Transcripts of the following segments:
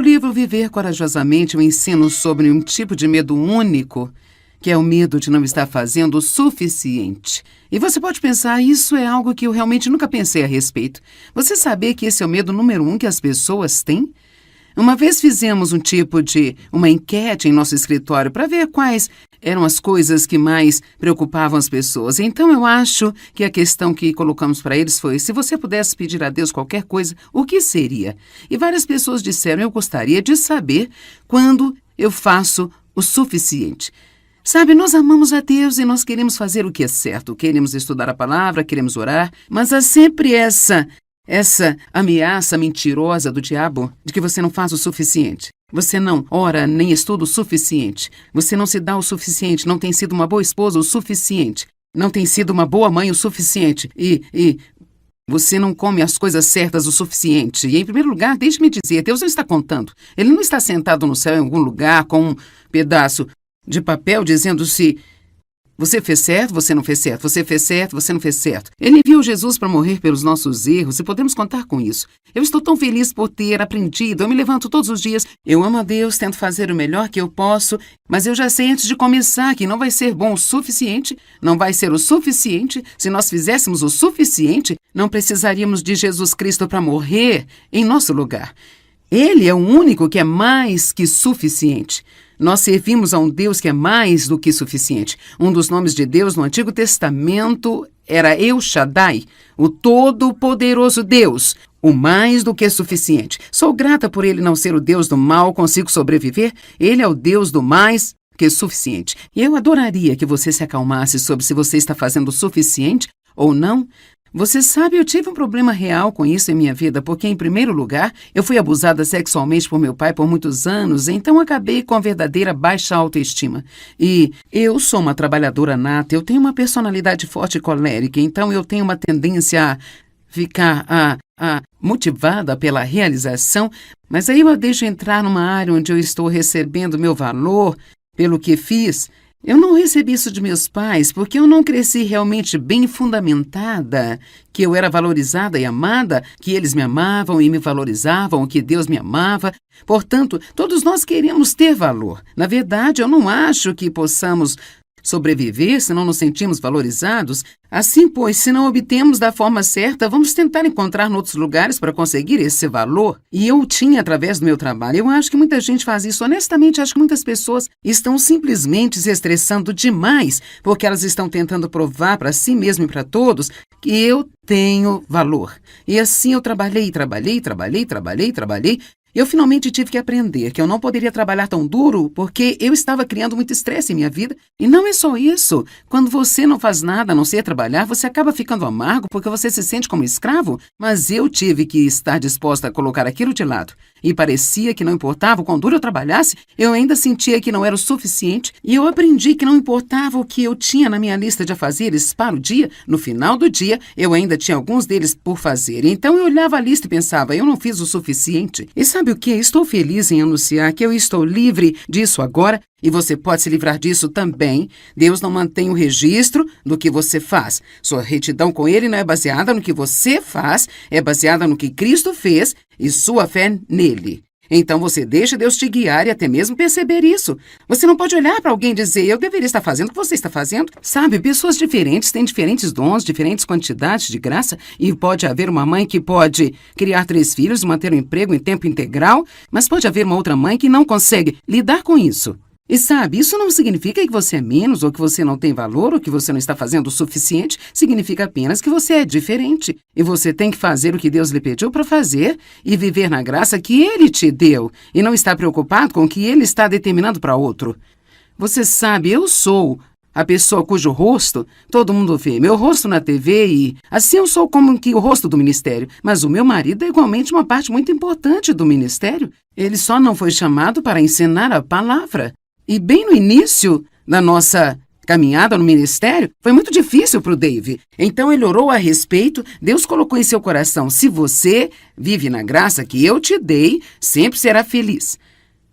livro Viver Corajosamente eu ensino sobre um tipo de medo único, que é o medo de não estar fazendo o suficiente. E você pode pensar, isso é algo que eu realmente nunca pensei a respeito. Você sabia que esse é o medo número 1 que as pessoas têm? Uma vez fizemos uma enquete em nosso escritório para ver quais eram as coisas que mais preocupavam as pessoas. Então, eu acho que a questão que colocamos para eles foi, se você pudesse pedir a Deus qualquer coisa, o que seria? E várias pessoas disseram, eu gostaria de saber quando eu faço o suficiente. Sabe, nós amamos a Deus e nós queremos fazer o que é certo. Queremos estudar a palavra, queremos orar, mas há sempre essa ameaça mentirosa do diabo de que você não faz o suficiente. Você não ora nem estuda o suficiente. Você não se dá o suficiente, não tem sido uma boa esposa o suficiente. Não tem sido uma boa mãe o suficiente. E você não come as coisas certas o suficiente. E, em primeiro lugar, deixe-me dizer, Deus não está contando. Ele não está sentado no céu em algum lugar com um pedaço de papel dizendo se você fez certo, você não fez certo, você fez certo, você não fez certo. Ele enviou Jesus para morrer pelos nossos erros e podemos contar com isso. Eu estou tão feliz por ter aprendido, eu me levanto todos os dias, eu amo a Deus, tento fazer o melhor que eu posso, mas eu já sei antes de começar que não vai ser bom o suficiente, não vai ser o suficiente. Se nós fizéssemos o suficiente, não precisaríamos de Jesus Cristo para morrer em nosso lugar. Ele é o único que é mais que suficiente. Nós servimos a um Deus que é mais do que suficiente. Um dos nomes de Deus no Antigo Testamento era El Shaddai, o Todo-Poderoso Deus, o mais do que suficiente. Sou grata por ele não ser o Deus do mal, consigo sobreviver. Ele é o Deus do mais que suficiente. E eu adoraria que você se acalmasse sobre se você está fazendo o suficiente ou não. Você sabe, eu tive um problema real com isso em minha vida, porque, em primeiro lugar, eu fui abusada sexualmente por meu pai por muitos anos, então acabei com a verdadeira baixa autoestima. E eu sou uma trabalhadora nata, eu tenho uma personalidade forte e colérica, então eu tenho uma tendência a ficar motivada pela realização, mas aí eu a deixo entrar numa área onde eu estou recebendo meu valor pelo que fiz. Eu não recebi isso de meus pais porque eu não cresci realmente bem fundamentada, que eu era valorizada e amada, que eles me amavam e me valorizavam, que Deus me amava. Portanto, todos nós queremos ter valor. Na verdade, eu não acho que possamos sobreviver se não nos sentimos valorizados. Assim, pois, se não obtemos da forma certa, vamos tentar encontrar em outros lugares para conseguir esse valor. E eu tinha através do meu trabalho. Eu acho que muita gente faz isso. Honestamente, acho que muitas pessoas estão simplesmente se estressando demais porque elas estão tentando provar para si mesmo e para todos que eu tenho valor. E assim eu trabalhei. Eu finalmente tive que aprender que eu não poderia trabalhar tão duro porque eu estava criando muito estresse em minha vida. E não é só isso. Quando você não faz nada a não ser trabalhar, você acaba ficando amargo porque você se sente como escravo. Mas eu tive que estar disposta a colocar aquilo de lado. E parecia que não importava o quão duro eu trabalhasse, eu ainda sentia que não era o suficiente. E eu aprendi que não importava o que eu tinha na minha lista de afazeres para o dia, no final do dia, eu ainda tinha alguns deles por fazer. Então eu olhava a lista e pensava, eu não fiz o suficiente. E sabe o que? Estou feliz em anunciar que eu estou livre disso agora. E você pode se livrar disso também. Deus não mantém o registro do que você faz. Sua retidão com Ele não é baseada no que você faz, é baseada no que Cristo fez e sua fé nele. Então você deixa Deus te guiar e até mesmo perceber isso. Você não pode olhar para alguém e dizer, eu deveria estar fazendo o que você está fazendo. Sabe, pessoas diferentes têm diferentes dons, diferentes quantidades de graça, e pode haver uma mãe que pode criar 3 filhos, manter um emprego em tempo integral, mas pode haver uma outra mãe que não consegue lidar com isso. E sabe, isso não significa que você é menos, ou que você não tem valor, ou que você não está fazendo o suficiente. Significa apenas que você é diferente. E você tem que fazer o que Deus lhe pediu para fazer e viver na graça que Ele te deu. E não estar preocupado com o que Ele está determinando para outro. Você sabe, eu sou a pessoa cujo rosto todo mundo vê. Meu rosto na TV e assim eu sou como que o rosto do ministério. Mas o meu marido é igualmente uma parte muito importante do ministério. Ele só não foi chamado para ensinar a palavra. E bem no início da nossa caminhada no ministério, foi muito difícil para o Dave. Então ele orou a respeito, Deus colocou em seu coração, se você vive na graça que eu te dei, sempre será feliz.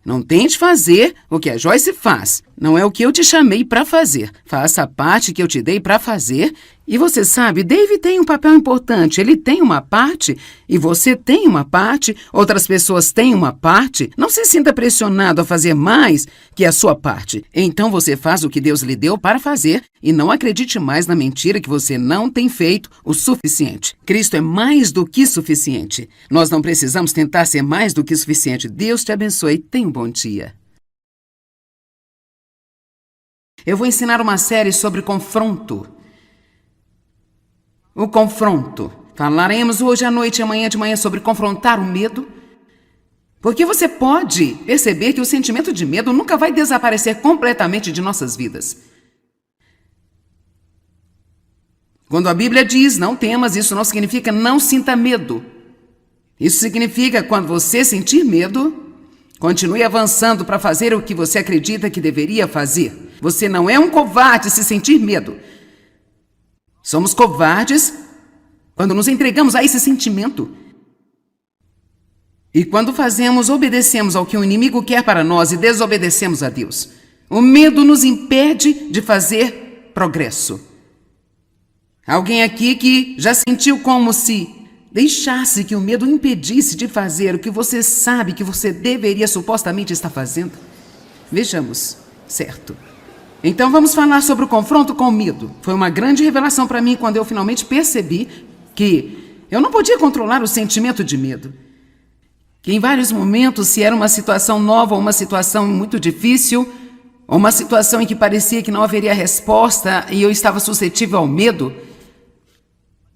Não tente fazer o que a Joyce faz. Não é o que eu te chamei para fazer. Faça a parte que eu te dei para fazer E você sabe, Dave tem um papel importante. Ele tem uma parte e você tem uma parte, outras pessoas têm uma parte. Não se sinta pressionado a fazer mais que a sua parte. Então você faz o que Deus lhe deu para fazer e não acredite mais na mentira que você não tem feito o suficiente. Cristo é mais do que suficiente. Nós não precisamos tentar ser mais do que suficiente. Deus te abençoe. Tenha um bom dia. Eu vou ensinar uma série sobre confronto. O confronto. Falaremos hoje à noite e amanhã de manhã sobre confrontar o medo. Porque você pode perceber que o sentimento de medo nunca vai desaparecer completamente de nossas vidas. Quando a Bíblia diz não temas, isso não significa não sinta medo. Isso significa quando você sentir medo, continue avançando para fazer o que você acredita que deveria fazer. Você não é um covarde se sentir medo. Somos covardes quando nos entregamos a esse sentimento. E quando obedecemos ao que o inimigo quer para nós e desobedecemos a Deus. O medo nos impede de fazer progresso. Alguém aqui que já sentiu como se deixasse que o medo impedisse de fazer o que você sabe que você deveria supostamente estar fazendo? Vejamos, certo. Então vamos falar sobre o confronto com o medo. Foi uma grande revelação para mim quando eu finalmente percebi que eu não podia controlar o sentimento de medo. Que em vários momentos, se era uma situação nova ou uma situação muito difícil, ou uma situação em que parecia que não haveria resposta e eu estava suscetível ao medo,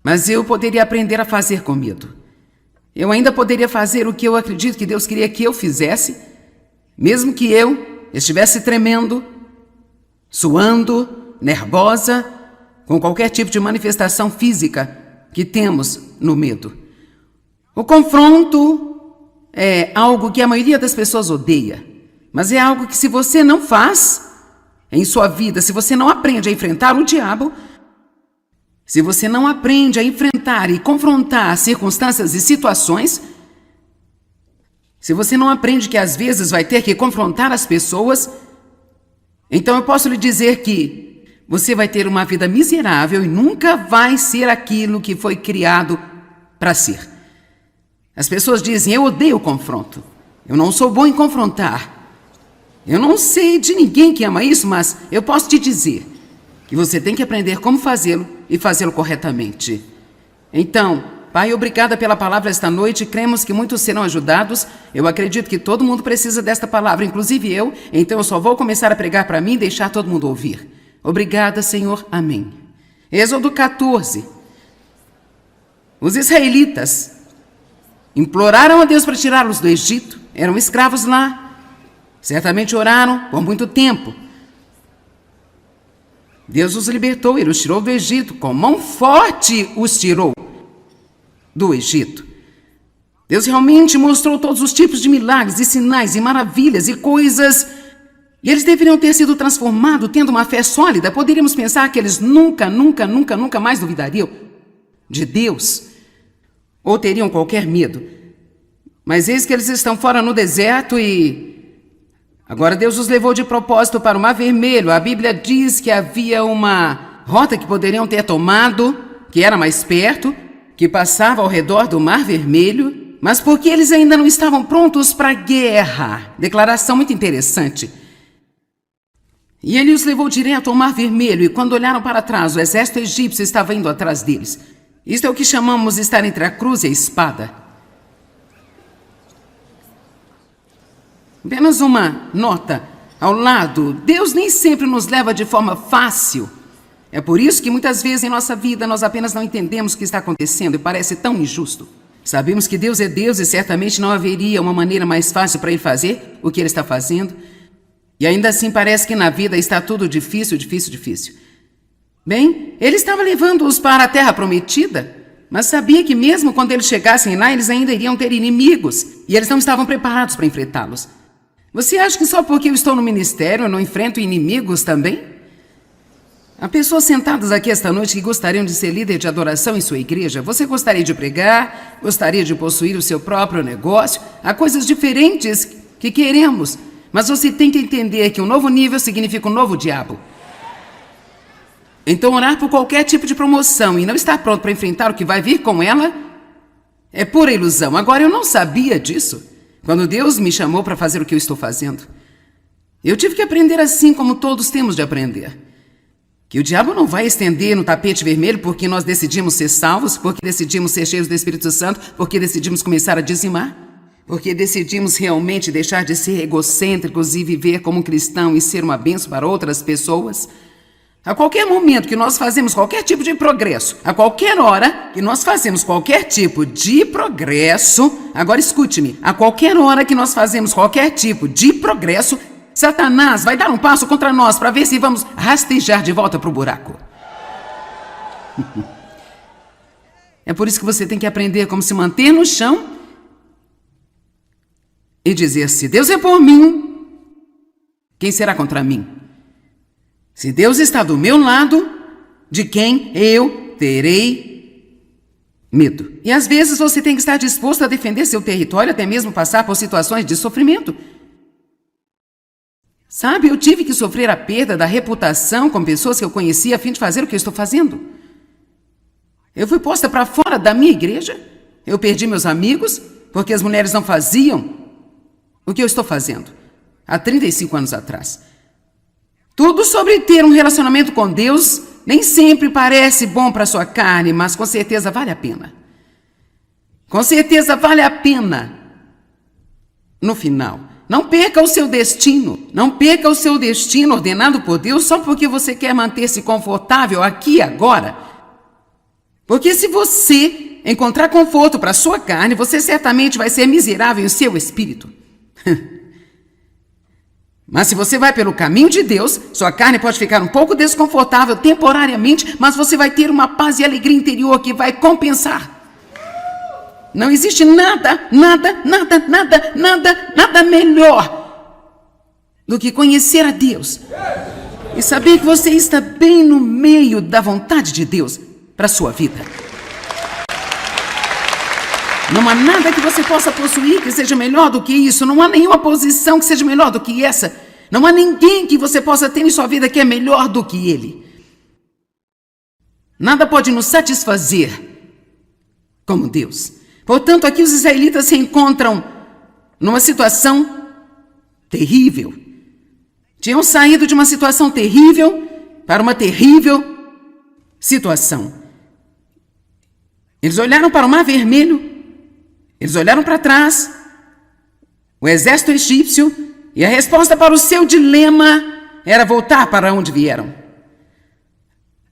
mas eu poderia aprender a fazer com medo. Eu ainda poderia fazer o que eu acredito que Deus queria que eu fizesse, mesmo que eu estivesse tremendo, suando, nervosa, com qualquer tipo de manifestação física que temos no medo. O confronto é algo que a maioria das pessoas odeia, mas é algo que se você não faz em sua vida, se você não aprende a enfrentar o diabo, se você não aprende a enfrentar e confrontar circunstâncias e situações, se você não aprende que às vezes vai ter que confrontar as pessoas, então eu posso lhe dizer que você vai ter uma vida miserável e nunca vai ser aquilo que foi criado para ser. As pessoas dizem, eu odeio o confronto. Eu não sou bom em confrontar. Eu não sei de ninguém que ama isso, mas eu posso te dizer que você tem que aprender como fazê-lo e fazê-lo corretamente. Então, Pai, obrigada pela palavra esta noite. Cremos que muitos serão ajudados. Eu acredito que todo mundo precisa desta palavra, inclusive eu. Então eu só vou começar a pregar para mim e deixar todo mundo ouvir. Obrigada, Senhor. Amém. Êxodo 14. Os israelitas imploraram a Deus para tirá-los do Egito. Eram escravos lá. Certamente oraram por muito tempo. Deus os libertou, Ele os tirou do Egito. Com mão forte os tirou do Egito. Deus realmente mostrou todos os tipos de milagres e sinais e maravilhas e coisas. E eles deveriam ter sido transformados, tendo uma fé sólida. Poderíamos pensar que eles nunca mais duvidariam de Deus ou teriam qualquer medo. Mas eis que eles estão fora no deserto e agora Deus os levou de propósito para o Mar Vermelho. A Bíblia diz que havia uma rota que poderiam ter tomado, que era mais perto, que passava ao redor do Mar Vermelho, mas porque eles ainda não estavam prontos para a guerra. Declaração muito interessante. E ele os levou direto ao Mar Vermelho, e quando olharam para trás, o exército egípcio estava indo atrás deles. Isto é o que chamamos estar entre a cruz e a espada. Apenas uma nota ao lado. Deus nem sempre nos leva de forma fácil. É por isso que muitas vezes em nossa vida nós apenas não entendemos o que está acontecendo e parece tão injusto. Sabemos que Deus é Deus e certamente não haveria uma maneira mais fácil para Ele fazer o que Ele está fazendo. E ainda assim parece que na vida está tudo difícil. Bem, Ele estava levando-os para a terra prometida, mas sabia que mesmo quando eles chegassem lá, eles ainda iriam ter inimigos e eles não estavam preparados para enfrentá-los. Você acha que só porque eu estou no ministério eu não enfrento inimigos também? Há pessoas sentadas aqui esta noite que gostariam de ser líder de adoração em sua igreja. Você gostaria de pregar, gostaria de possuir o seu próprio negócio. Há coisas diferentes que queremos, mas você tem que entender que um novo nível significa um novo diabo. Então orar por qualquer tipo de promoção e não estar pronto para enfrentar o que vai vir com ela é pura ilusão. Agora, eu não sabia disso quando Deus me chamou para fazer o que eu estou fazendo. Eu tive que aprender assim como todos temos de aprender. Que o diabo não vai estender no tapete vermelho porque nós decidimos ser salvos, porque decidimos ser cheios do Espírito Santo, porque decidimos começar a dizimar, porque decidimos realmente deixar de ser egocêntricos e viver como um cristão e ser uma bênção para outras pessoas. A qualquer momento que nós fazemos qualquer tipo de progresso, a qualquer hora que nós fazemos qualquer tipo de progresso, agora escute-me, a qualquer hora que nós fazemos qualquer tipo de progresso, Satanás vai dar um passo contra nós para ver se vamos rastejar de volta para o buraco. É por isso que você tem que aprender como se manter no chão e dizer: se Deus é por mim, quem será contra mim? Se Deus está do meu lado, de quem eu terei medo? E às vezes você tem que estar disposto a defender seu território, até mesmo passar por situações de sofrimento. Sabe, eu tive que sofrer a perda da reputação com pessoas que eu conhecia a fim de fazer o que eu estou fazendo. Eu fui posta para fora da minha igreja. Eu perdi meus amigos porque as mulheres não faziam o que eu estou fazendo há 35 anos atrás. Tudo sobre ter um relacionamento com Deus nem sempre parece bom para a sua carne, mas com certeza vale a pena. Com certeza vale a pena. No final, não perca o seu destino. Não perca o seu destino ordenado por Deus só porque você quer manter-se confortável aqui e agora. Porque se você encontrar conforto para a sua carne, você certamente vai ser miserável em seu espírito. Mas se você vai pelo caminho de Deus, sua carne pode ficar um pouco desconfortável temporariamente, mas você vai ter uma paz e alegria interior que vai compensar. Não existe nada melhor do que conhecer a Deus e saber que você está bem no meio da vontade de Deus para a sua vida. Não há nada que você possa possuir que seja melhor do que isso. Não há nenhuma posição que seja melhor do que essa. Não há ninguém que você possa ter em sua vida que é melhor do que ele. Nada pode nos satisfazer como Deus. Portanto, aqui os israelitas se encontram numa situação terrível. Tinham saído de uma situação terrível para uma terrível situação. Eles olharam para o Mar Vermelho. Eles olharam para trás, o exército egípcio, e a resposta para o seu dilema era voltar para onde vieram.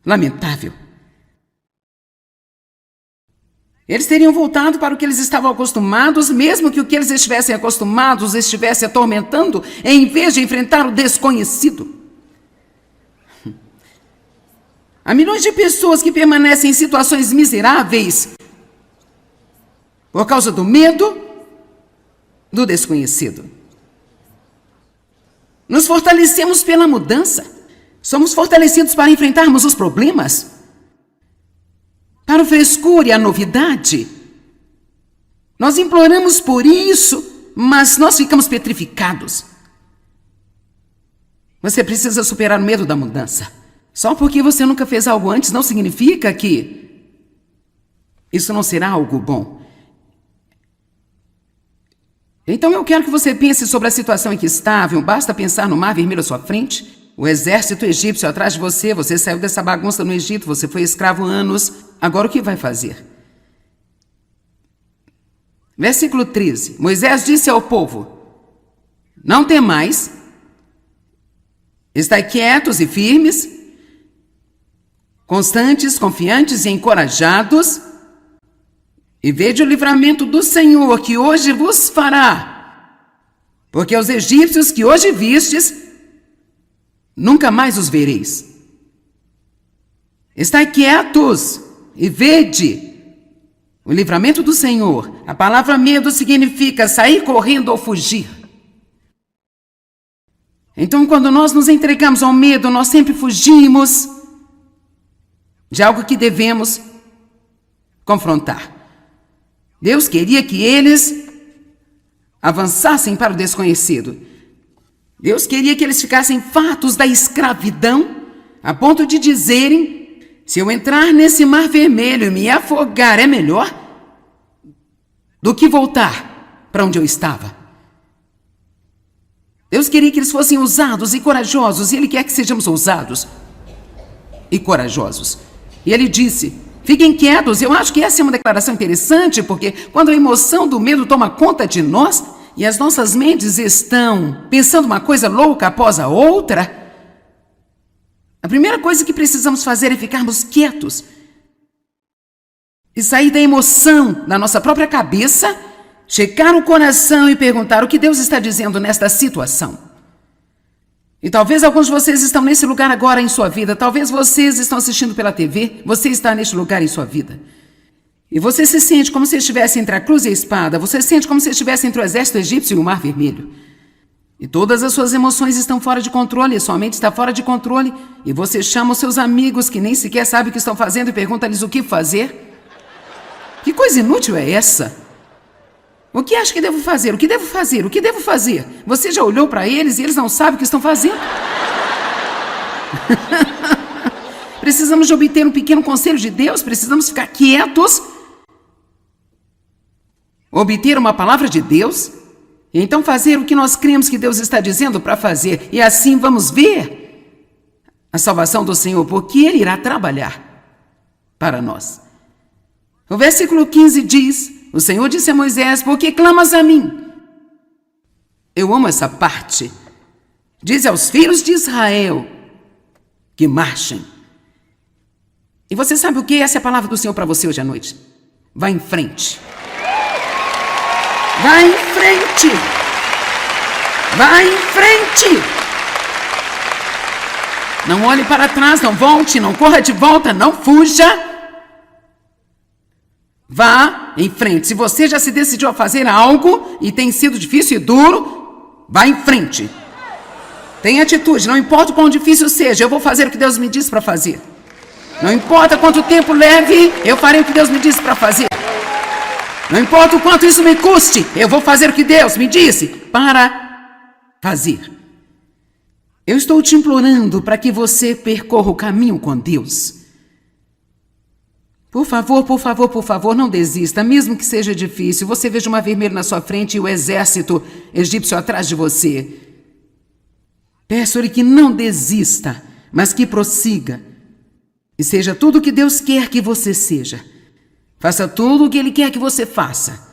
Lamentável. Eles teriam voltado para o que eles estavam acostumados, mesmo que o que eles estivessem acostumados estivesse atormentando, em vez de enfrentar o desconhecido. Há milhões de pessoas que permanecem em situações miseráveis por causa do medo do desconhecido. Nos fortalecemos pela mudança. Somos fortalecidos para enfrentarmos os problemas, para o frescor e a novidade. Nós imploramos por isso, mas nós ficamos petrificados. Você precisa superar o medo da mudança. Só porque você nunca fez algo antes não significa que isso não será algo bom. Então eu quero que você pense sobre a situação em que estavam. Basta pensar no Mar Vermelho à sua frente, o exército egípcio atrás de você, você saiu dessa bagunça no Egito, você foi escravo anos. Agora o que vai fazer? Versículo 13. Moisés disse ao povo: não temais, estai quietos e firmes, constantes, confiantes e encorajados, e vede o livramento do Senhor que hoje vos fará. Porque os egípcios que hoje vistes, nunca mais os vereis. Estai quietos e vede o livramento do Senhor. A palavra medo significa sair correndo ou fugir. Então, quando nós nos entregamos ao medo, nós sempre fugimos de algo que devemos confrontar. Deus queria que eles avançassem para o desconhecido. Deus queria que eles ficassem fartos da escravidão a ponto de dizerem: se eu entrar nesse mar vermelho e me afogar é melhor do que voltar para onde eu estava. Deus queria que eles fossem ousados e corajosos, e Ele quer que sejamos ousados e corajosos. E Ele disse: fiquem quietos. Eu acho que essa é uma declaração interessante, porque quando a emoção do medo toma conta de nós e as nossas mentes estão pensando uma coisa louca após a outra, a primeira coisa que precisamos fazer é ficarmos quietos e sair da emoção da nossa própria cabeça, checar o coração e perguntar o que Deus está dizendo nesta situação. E talvez alguns de vocês estão nesse lugar agora em sua vida, talvez vocês estão assistindo pela TV, você está neste lugar em sua vida. E você se sente como se estivesse entre a cruz e a espada, você se sente como se estivesse entre o exército egípcio e o mar vermelho. E todas as suas emoções estão fora de controle, sua mente está fora de controle, e você chama os seus amigos que nem sequer sabem o que estão fazendo e pergunta-lhes o que fazer. Que coisa inútil é essa? O que acha que devo fazer? O que devo fazer? O que devo fazer? Você já olhou para eles e eles não sabem o que estão fazendo? Precisamos de obter um pequeno conselho de Deus, precisamos ficar quietos, obter uma palavra de Deus, e então fazer o que nós cremos que Deus está dizendo para fazer, e assim vamos ver a salvação do Senhor, porque Ele irá trabalhar para nós. O versículo 15 diz: o Senhor disse a Moisés: por que clamas a mim? Eu amo essa parte. Diz aos filhos de Israel que marchem. E você sabe o que? Essa é a palavra do Senhor para você hoje à noite. Vá em frente. Vá em frente. Vá em frente. Não olhe para trás, não volte, não corra de volta, não fuja. Vá em frente. Se você já se decidiu a fazer algo e tem sido difícil e duro, vá em frente. Tenha atitude, não importa o quão difícil seja, eu vou fazer o que Deus me disse para fazer. Não importa quanto tempo leve, eu farei o que Deus me disse para fazer. Não importa o quanto isso me custe, eu vou fazer o que Deus me disse para fazer. Eu estou te implorando para que você percorra o caminho com Deus. Por favor, por favor, por favor, não desista, mesmo que seja difícil. Você veja uma vermelha na sua frente e o exército egípcio atrás de você. Peço-lhe que não desista, mas que prossiga. E seja tudo o que Deus quer que você seja. Faça tudo o que Ele quer que você faça.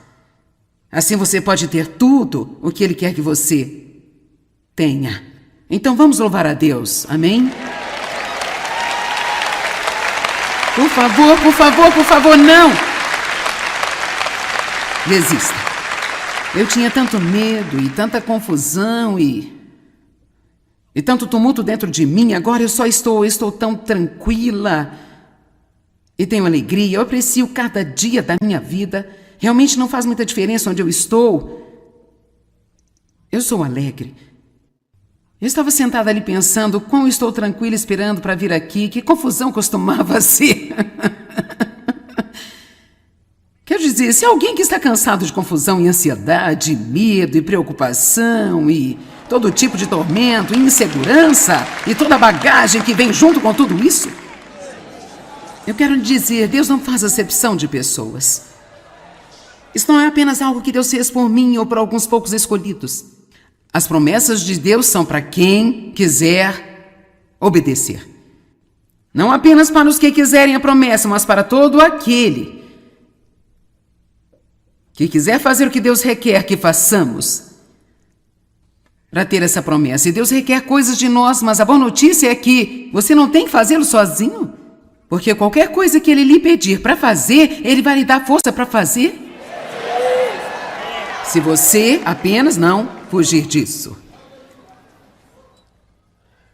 Assim você pode ter tudo o que Ele quer que você tenha. Então vamos louvar a Deus. Amém? Por favor, por favor, por favor, não! Desista. Eu tinha tanto medo e tanta confusão e tanto tumulto dentro de mim. Agora eu estou tão tranquila e tenho alegria. Eu aprecio cada dia da minha vida. Realmente não faz muita diferença onde eu estou. Eu sou alegre. Eu estava sentada ali pensando como estou tranquila esperando para vir aqui. Que confusão costumava ser. Quer dizer, se alguém que está cansado de confusão e ansiedade, medo e preocupação e todo tipo de tormento e insegurança e toda a bagagem que vem junto com tudo isso, eu quero lhe dizer, Deus não faz acepção de pessoas. Isso não é apenas algo que Deus fez por mim ou por alguns poucos escolhidos. As promessas de Deus são para quem quiser obedecer. Não apenas para os que quiserem a promessa, mas para todo aquele que quiser fazer o que Deus requer que façamos para ter essa promessa. E Deus requer coisas de nós, mas a boa notícia é que você não tem que fazê-lo sozinho, porque qualquer coisa que Ele lhe pedir para fazer, Ele vai lhe dar força para fazer. Se você apenas não fugir disso.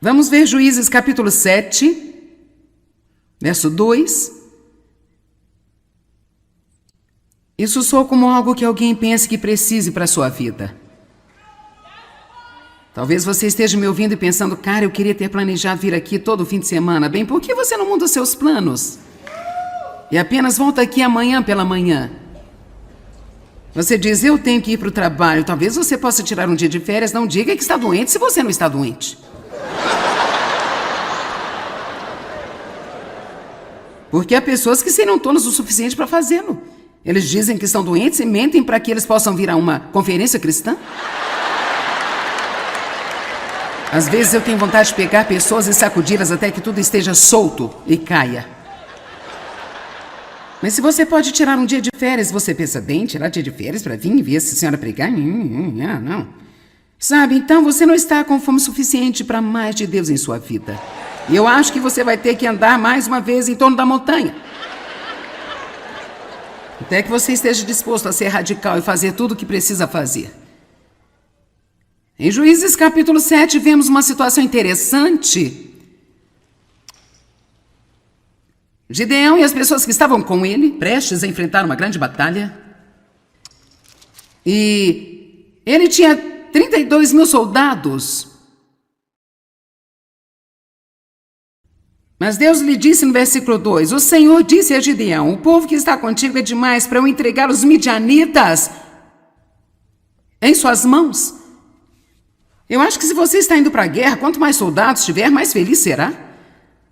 Vamos ver Juízes capítulo 7, verso 2. Isso soa como algo que alguém pense que precise para a sua vida. Talvez você esteja me ouvindo e pensando, cara, eu queria ter planejado vir aqui todo fim de semana. Bem, por que você não muda os seus planos? E apenas volta aqui amanhã pela manhã. Você diz, eu tenho que ir para o trabalho. Talvez você possa tirar um dia de férias. Não diga que está doente se você não está doente. Porque há pessoas que seriam tolas o suficiente para fazê-lo. Eles dizem que estão doentes e mentem para que eles possam vir a uma conferência cristã. Às vezes eu tenho vontade de pegar pessoas e sacudi-las até que tudo esteja solto e caia. Mas se você pode tirar um dia de férias, você pensa, bem, tirar dia de férias para vir e ver essa senhora pregar? Não. Sabe, então você não está com fome suficiente para mais de Deus em sua vida. E eu acho que você vai ter que andar mais uma vez em torno da montanha. Até que você esteja disposto a ser radical e fazer tudo o que precisa fazer. Em Juízes capítulo 7, vemos uma situação interessante. Gideão e as pessoas que estavam com ele, prestes a enfrentar uma grande batalha. E ele tinha 32 mil soldados. Mas Deus lhe disse no versículo 2, o Senhor disse a Gideão, o povo que está contigo é demais para eu entregar os midianitas em suas mãos. Eu acho que se você está indo para a guerra, quanto mais soldados tiver, mais feliz será.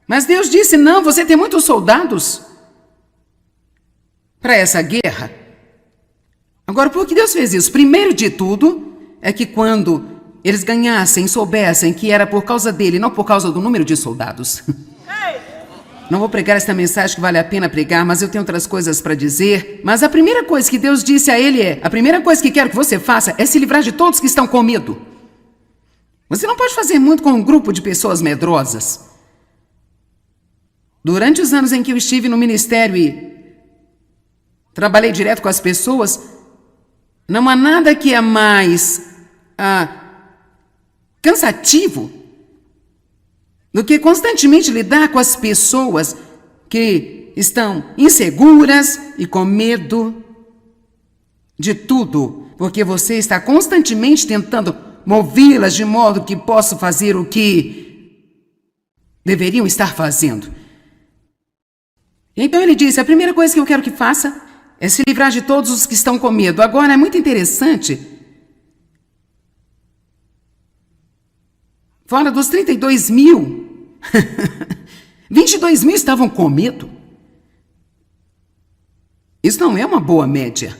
Mas Deus disse, não, você tem muitos soldados para essa guerra. Agora, por que Deus fez isso? Primeiro de tudo, é que quando eles ganhassem, soubessem que era por causa dele, não por causa do número de soldados. Não vou pregar esta mensagem que vale a pena pregar, mas eu tenho outras coisas para dizer. Mas a primeira coisa que Deus disse a ele a primeira coisa que quero que você faça é se livrar de todos que estão com medo. Você não pode fazer muito com um grupo de pessoas medrosas. Durante os anos em que eu estive no ministério e trabalhei direto com as pessoas, não há nada que é mais cansativo do que constantemente lidar com as pessoas que estão inseguras e com medo de tudo, porque você está constantemente tentando movê-las de modo que possam fazer o que deveriam estar fazendo. Então ele disse, a primeira coisa que eu quero que faça é se livrar de todos os que estão com medo. Agora, é muito interessante, fora dos 32 mil, 22 mil estavam com medo. Isso não é uma boa média.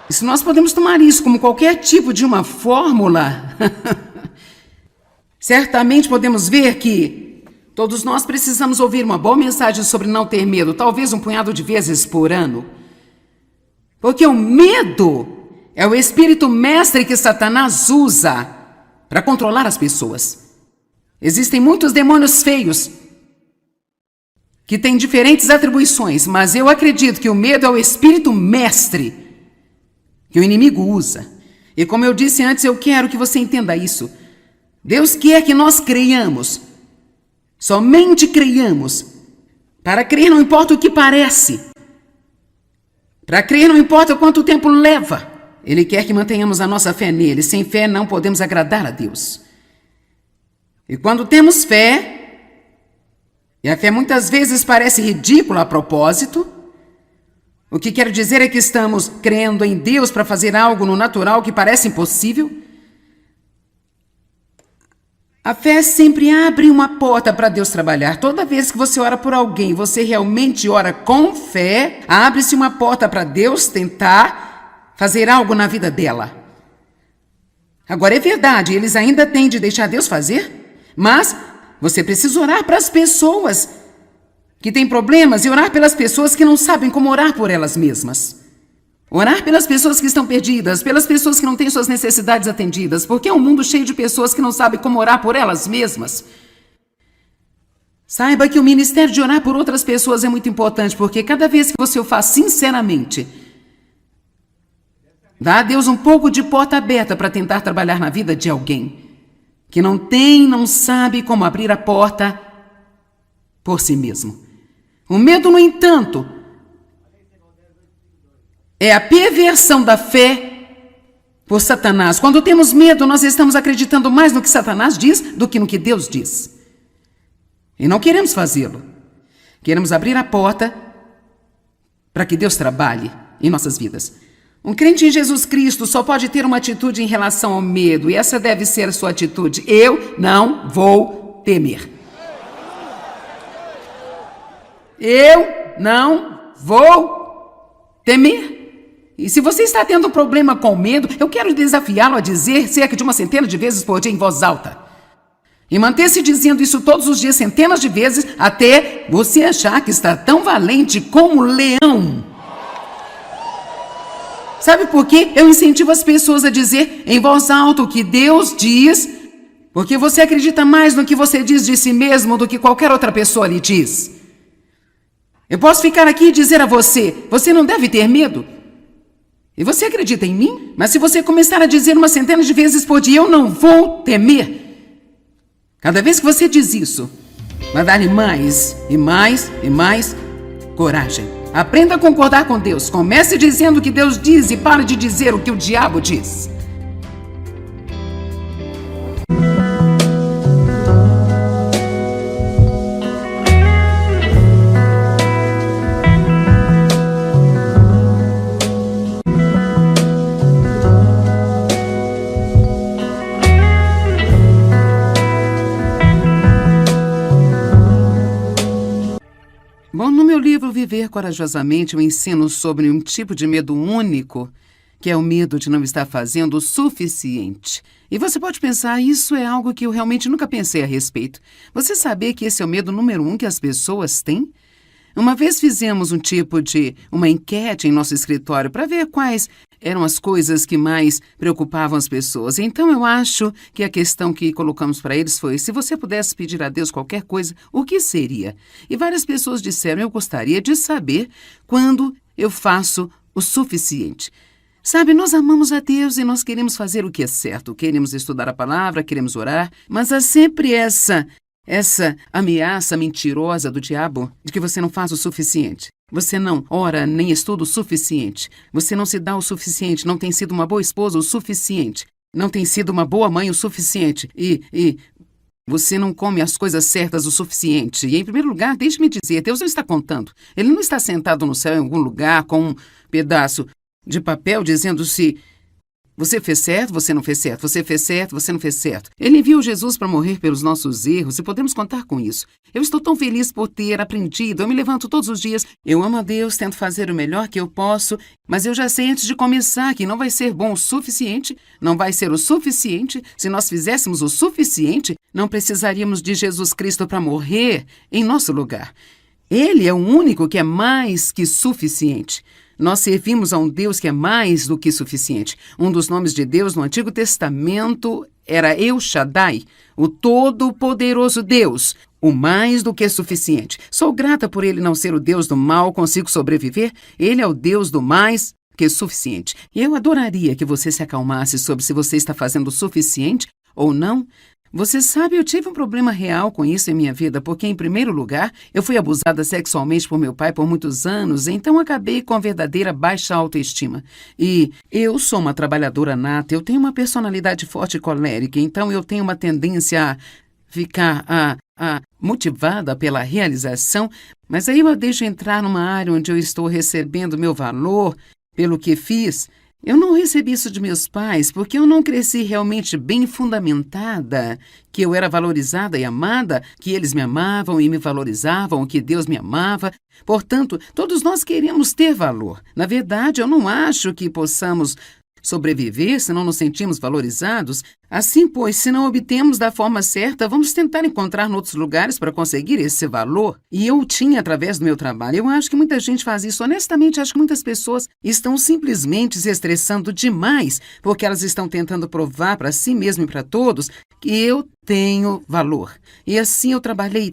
E se nós podemos tomar isso como qualquer tipo de uma fórmula, certamente podemos ver que todos nós precisamos ouvir uma boa mensagem sobre não ter medo, talvez um punhado de vezes por ano. Porque o medo é o espírito mestre que Satanás usa para controlar as pessoas. Existem muitos demônios feios que têm diferentes atribuições, mas eu acredito que o medo é o espírito mestre que o inimigo usa. E como eu disse antes, eu quero que você entenda isso. Deus quer que nós creiamos. Somente creiamos. Para crer não importa o que parece. Para crer não importa quanto tempo leva. Ele quer que mantenhamos a nossa fé nele. Sem fé não podemos agradar a Deus. E quando temos fé, e a fé muitas vezes parece ridícula a propósito, o que quero dizer é que estamos crendo em Deus para fazer algo no natural que parece impossível. A fé sempre abre uma porta para Deus trabalhar. Toda vez que você ora por alguém, você realmente ora com fé, abre-se uma porta para Deus tentar fazer algo na vida dela. Agora, é verdade, eles ainda têm de deixar Deus fazer, mas você precisa orar para as pessoas que têm problemas e orar pelas pessoas que não sabem como orar por elas mesmas. Orar pelas pessoas que estão perdidas, pelas pessoas que não têm suas necessidades atendidas, porque é um mundo cheio de pessoas que não sabem como orar por elas mesmas. Saiba que o ministério de orar por outras pessoas é muito importante, porque cada vez que você o faz sinceramente, dá a Deus um pouco de porta aberta para tentar trabalhar na vida de alguém que não sabe como abrir a porta por si mesmo. O medo, no entanto, é a perversão da fé por Satanás. Quando temos medo, nós estamos acreditando mais no que Satanás diz do que no que Deus diz. E não queremos fazê-lo. Queremos abrir a porta para que Deus trabalhe em nossas vidas. Um crente em Jesus Cristo só pode ter uma atitude em relação ao medo, e essa deve ser a sua atitude. Eu não vou temer. Eu não vou temer. E se você está tendo um problema com medo, eu quero desafiá-lo a dizer cerca de uma centena de vezes por dia em voz alta. E manter-se dizendo isso todos os dias, centenas de vezes, até você achar que está tão valente como um leão. Sabe por quê? Eu incentivo as pessoas a dizer em voz alta o que Deus diz, porque você acredita mais no que você diz de si mesmo do que qualquer outra pessoa lhe diz. Eu posso ficar aqui e dizer a você, você não deve ter medo. E você acredita em mim? Mas se você começar a dizer uma centena de vezes por dia, eu não vou temer. Cada vez que você diz isso, vai dar-lhe mais e mais e mais coragem. Aprenda a concordar com Deus. Comece dizendo o que Deus diz e pare de dizer o que o diabo diz. Bom, no meu livro Viver Corajosamente, eu ensino sobre um tipo de medo único, que é o medo de não estar fazendo o suficiente. E você pode pensar, isso é algo que eu realmente nunca pensei a respeito. Você sabia que esse é o medo número 1 que as pessoas têm? Uma vez fizemos uma enquete em nosso escritório para ver quais eram as coisas que mais preocupavam as pessoas. Então, eu acho que a questão que colocamos para eles foi, se você pudesse pedir a Deus qualquer coisa, o que seria? E várias pessoas disseram, eu gostaria de saber quando eu faço o suficiente. Sabe, nós amamos a Deus e nós queremos fazer o que é certo. Queremos estudar a palavra, queremos orar, mas há sempre essa ameaça mentirosa do diabo de que você não faz o suficiente. Você não ora nem estuda o suficiente. Você não se dá o suficiente, não tem sido uma boa esposa o suficiente. Não tem sido uma boa mãe o suficiente. E você não come as coisas certas o suficiente. E, em primeiro lugar, deixe-me dizer, Deus não está contando. Ele não está sentado no céu em algum lugar com um pedaço de papel dizendo se você fez certo, você não fez certo, você fez certo, você não fez certo. Ele enviou Jesus para morrer pelos nossos erros e podemos contar com isso. Eu estou tão feliz por ter aprendido, eu me levanto todos os dias, eu amo a Deus, tento fazer o melhor que eu posso, mas eu já sei antes de começar que não vai ser bom o suficiente, não vai ser o suficiente. Se nós fizéssemos o suficiente, não precisaríamos de Jesus Cristo para morrer em nosso lugar. Ele é o único que é mais que suficiente. Nós servimos a um Deus que é mais do que suficiente. Um dos nomes de Deus no Antigo Testamento era El Shaddai, o Todo-Poderoso Deus, o mais do que suficiente. Sou grata por ele não ser o Deus do mal, consigo sobreviver. Ele é o Deus do mais que suficiente. E eu adoraria que você se acalmasse sobre se você está fazendo o suficiente ou não. Você sabe, eu tive um problema real com isso em minha vida, porque, em primeiro lugar, eu fui abusada sexualmente por meu pai por muitos anos, então acabei com a verdadeira baixa autoestima. E eu sou uma trabalhadora nata, eu tenho uma personalidade forte e colérica, então eu tenho uma tendência a ficar motivada pela realização, mas aí eu a deixo entrar numa área onde eu estou recebendo meu valor pelo que fiz. Eu não recebi isso de meus pais porque eu não cresci realmente bem fundamentada, que eu era valorizada e amada, que eles me amavam e me valorizavam, que Deus me amava. Portanto, todos nós queremos ter valor. Na verdade, eu não acho que possamos sobreviver se não nos sentimos valorizados. Assim, pois, se não obtemos da forma certa, vamos tentar encontrar em outros lugares para conseguir esse valor. E eu tinha através do meu trabalho. Eu acho que muita gente faz isso. Honestamente, acho que muitas pessoas estão simplesmente se estressando demais porque elas estão tentando provar para si mesmas e para todos que eu tenho valor. E assim eu trabalhei.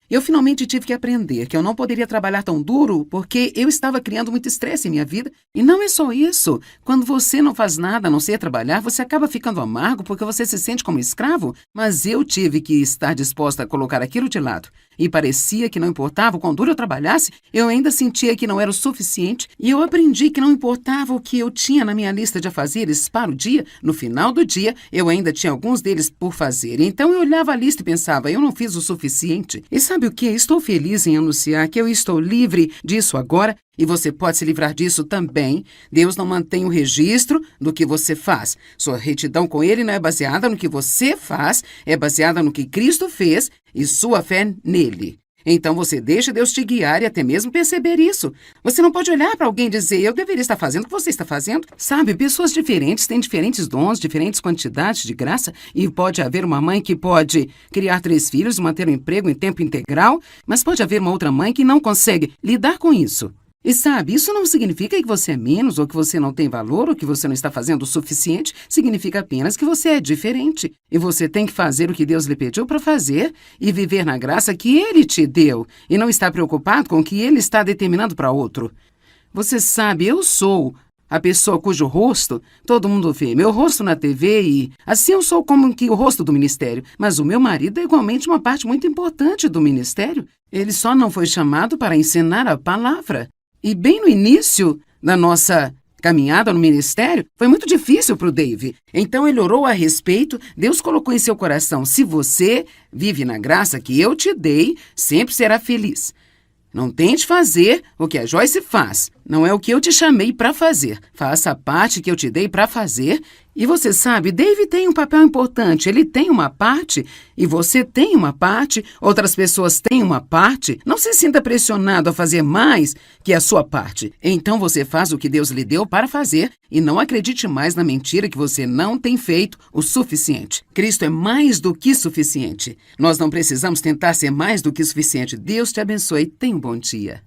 Eu finalmente tive que aprender que eu não poderia trabalhar tão duro porque eu estava criando muito estresse em minha vida. E não é só isso. Quando você não faz nada a não ser trabalhar, você acaba ficando amargo porque você se sente como escravo. Mas eu tive que estar disposta a colocar aquilo de lado. E parecia que não importava o quão duro eu trabalhasse, eu ainda sentia que não era o suficiente. E eu aprendi que não importava o que eu tinha na minha lista de afazeres para o dia, no final do dia, eu ainda tinha alguns deles por fazer. Então eu olhava a lista e pensava, eu não fiz o suficiente. E sabe o que? Estou feliz em anunciar que eu estou livre disso agora. E você pode se livrar disso também. Deus não mantém o registro do que você faz. Sua retidão com Ele não é baseada no que você faz, é baseada no que Cristo fez e sua fé nele. Então você deixa Deus te guiar e até mesmo perceber isso. Você não pode olhar para alguém e dizer, eu deveria estar fazendo o que você está fazendo. Sabe, pessoas diferentes têm diferentes dons, diferentes quantidades de graça, e pode haver uma mãe que pode criar 3 filhos, manter um emprego em tempo integral, mas pode haver uma outra mãe que não consegue lidar com isso. E sabe, isso não significa que você é menos, ou que você não tem valor, ou que você não está fazendo o suficiente. Significa apenas que você é diferente. E você tem que fazer o que Deus lhe pediu para fazer e viver na graça que Ele te deu. E não estar preocupado com o que Ele está determinando para outro. Você sabe, eu sou a pessoa cujo rosto todo mundo vê. Meu rosto na TV e assim eu sou como que o rosto do ministério. Mas o meu marido é igualmente uma parte muito importante do ministério. Ele só não foi chamado para ensinar a palavra. E bem no início da nossa caminhada no ministério, foi muito difícil para o Dave. Então ele orou a respeito, Deus colocou em seu coração, se você vive na graça que eu te dei, sempre será feliz. Não tente fazer o que a Joyce faz. Não é o que eu te chamei para fazer. Faça a parte que eu te dei para fazer. E você sabe, Dave tem um papel importante. Ele tem uma parte e você tem uma parte. Outras pessoas têm uma parte. Não se sinta pressionado a fazer mais que a sua parte. Então você faz o que Deus lhe deu para fazer e não acredite mais na mentira que você não tem feito o suficiente. Cristo é mais do que suficiente. Nós não precisamos tentar ser mais do que suficiente. Deus te abençoe. Tenha um bom dia.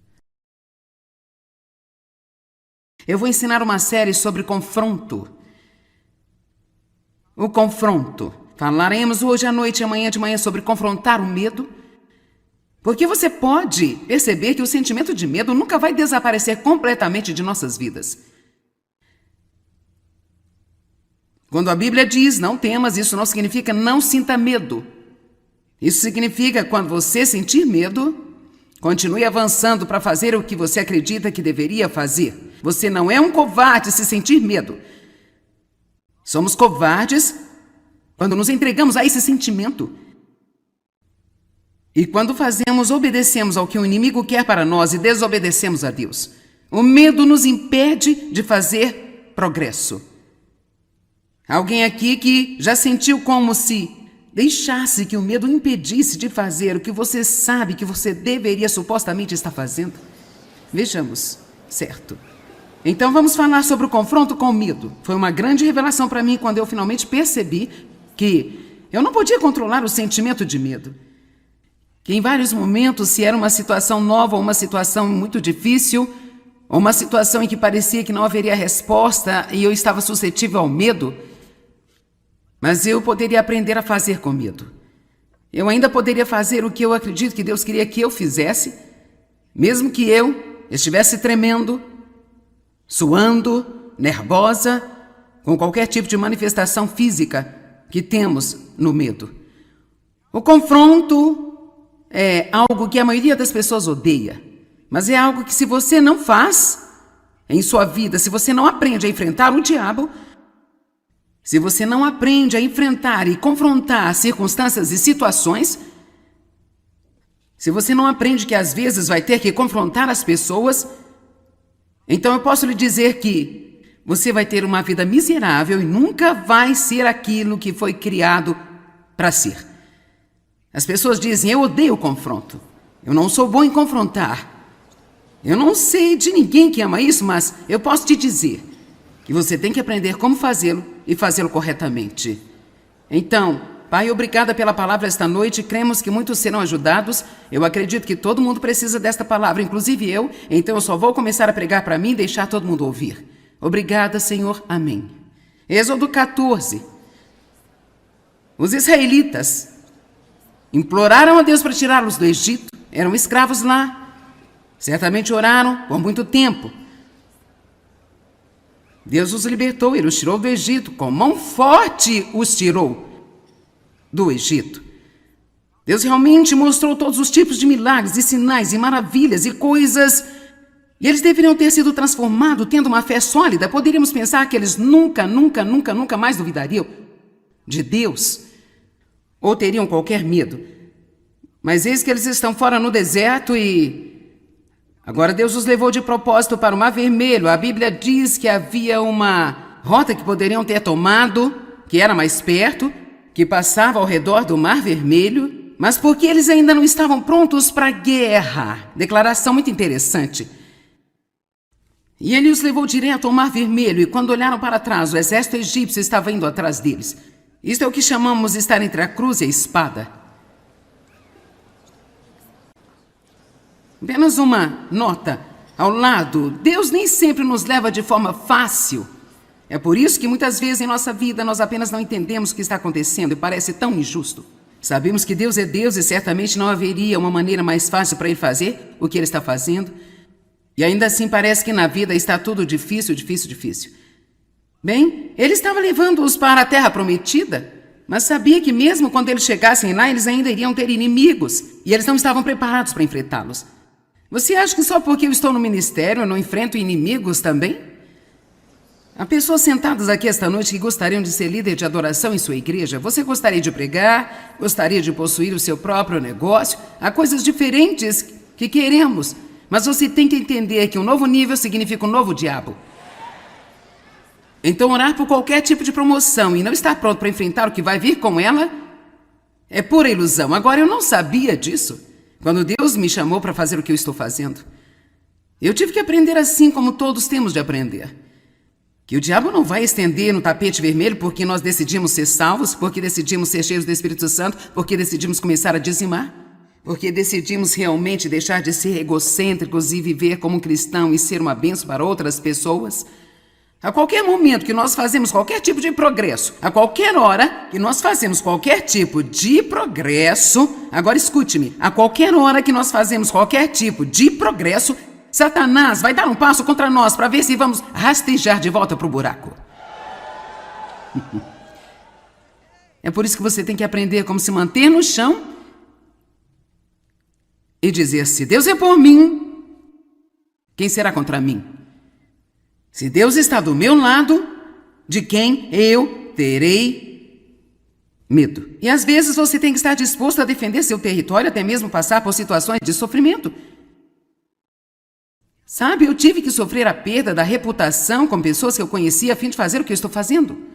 Eu vou ensinar uma série sobre confronto. O confronto. Falaremos hoje à noite e amanhã de manhã sobre confrontar o medo. Porque você pode perceber que o sentimento de medo nunca vai desaparecer completamente de nossas vidas. Quando a Bíblia diz não temas, isso não significa não sinta medo. Isso significa quando você sentir medo, continue avançando para fazer o que você acredita que deveria fazer. Você não é um covarde se sentir medo. Somos covardes quando nos entregamos a esse sentimento. E quando obedecemos ao que o inimigo quer para nós e desobedecemos a Deus. O medo nos impede de fazer progresso. Alguém aqui que já sentiu como se deixasse que o medo impedisse de fazer o que você sabe que você deveria supostamente estar fazendo? Vejamos, certo. Então vamos falar sobre o confronto com o medo. Foi uma grande revelação para mim quando eu finalmente percebi que eu não podia controlar o sentimento de medo. Que em vários momentos, se era uma situação nova ou uma situação muito difícil, ou uma situação em que parecia que não haveria resposta e eu estava suscetível ao medo, mas eu poderia aprender a fazer com medo. Eu ainda poderia fazer o que eu acredito que Deus queria que eu fizesse, mesmo que eu estivesse tremendo, suando, nervosa, com qualquer tipo de manifestação física que temos no medo. O confronto é algo que a maioria das pessoas odeia, mas é algo que se você não faz em sua vida, se você não aprende a enfrentar o diabo, se você não aprende a enfrentar e confrontar circunstâncias e situações, se você não aprende que às vezes vai ter que confrontar as pessoas, então eu posso lhe dizer que você vai ter uma vida miserável e nunca vai ser aquilo que foi criado para ser. As pessoas dizem, eu odeio o confronto. Eu não sou bom em confrontar. Eu não sei de ninguém que ama isso, mas eu posso te dizer que você tem que aprender como fazê-lo e fazê-lo corretamente. Então, Pai, obrigada pela palavra esta noite. Cremos que muitos serão ajudados. Eu acredito que todo mundo precisa desta palavra, inclusive eu. Então eu só vou começar a pregar para mim e deixar todo mundo ouvir. Obrigada, Senhor. Amém. Êxodo 14. Os israelitas imploraram a Deus para tirá-los do Egito. Eram escravos lá. Certamente oraram por muito tempo. Deus os libertou, Ele os tirou do Egito. Com mão forte os tirou do Egito. Deus realmente mostrou todos os tipos de milagres e sinais e maravilhas e coisas. E eles deveriam ter sido transformados tendo uma fé sólida. Poderíamos pensar que eles nunca mais duvidariam de Deus ou teriam qualquer medo. Mas eis que eles estão fora no deserto e agora Deus os levou de propósito para o Mar Vermelho. A Bíblia diz que havia uma rota que poderiam ter tomado, que era mais perto, que passava ao redor do Mar Vermelho, mas porque eles ainda não estavam prontos para a guerra. Declaração muito interessante. E ele os levou direto ao Mar Vermelho, e quando olharam para trás, o exército egípcio estava indo atrás deles. Isto é o que chamamos de estar entre a cruz e a espada. Apenas uma nota ao lado: Deus nem sempre nos leva de forma fácil. É por isso que muitas vezes em nossa vida nós apenas não entendemos o que está acontecendo e parece tão injusto. Sabemos que Deus é Deus e certamente não haveria uma maneira mais fácil para Ele fazer o que Ele está fazendo. E ainda assim parece que na vida está tudo difícil, difícil, difícil. Bem, Ele estava levando-os para a terra prometida, mas sabia que mesmo quando eles chegassem lá, eles ainda iriam ter inimigos, e eles não estavam preparados para enfrentá-los. Você acha que só porque eu estou no ministério eu não enfrento inimigos também? Há pessoas sentadas aqui esta noite que gostariam de ser líder de adoração em sua igreja. Você gostaria de pregar, gostaria de possuir o seu próprio negócio. Há coisas diferentes que queremos, mas você tem que entender que um novo nível significa um novo diabo. Então orar por qualquer tipo de promoção e não estar pronto para enfrentar o que vai vir com ela é pura ilusão. Agora, eu não sabia disso quando Deus me chamou para fazer o que eu estou fazendo. Eu tive que aprender assim como todos temos de aprender. Que o diabo não vai estender no tapete vermelho porque nós decidimos ser salvos, porque decidimos ser cheios do Espírito Santo, porque decidimos começar a dizimar, porque decidimos realmente deixar de ser egocêntricos e viver como um cristão e ser uma bênção para outras pessoas. A qualquer momento que nós fazemos qualquer tipo de progresso, a qualquer hora que nós fazemos qualquer tipo de progresso, agora escute-me, a qualquer hora que nós fazemos qualquer tipo de progresso, Satanás vai dar um passo contra nós para ver se vamos rastejar de volta para o buraco. É por isso que você tem que aprender como se manter no chão e dizer: se Deus é por mim, quem será contra mim? Se Deus está do meu lado, de quem eu terei medo? E às vezes você tem que estar disposto a defender seu território, até mesmo passar por situações de sofrimento. Sabe, eu tive que sofrer a perda da reputação com pessoas que eu conhecia a fim de fazer o que eu estou fazendo.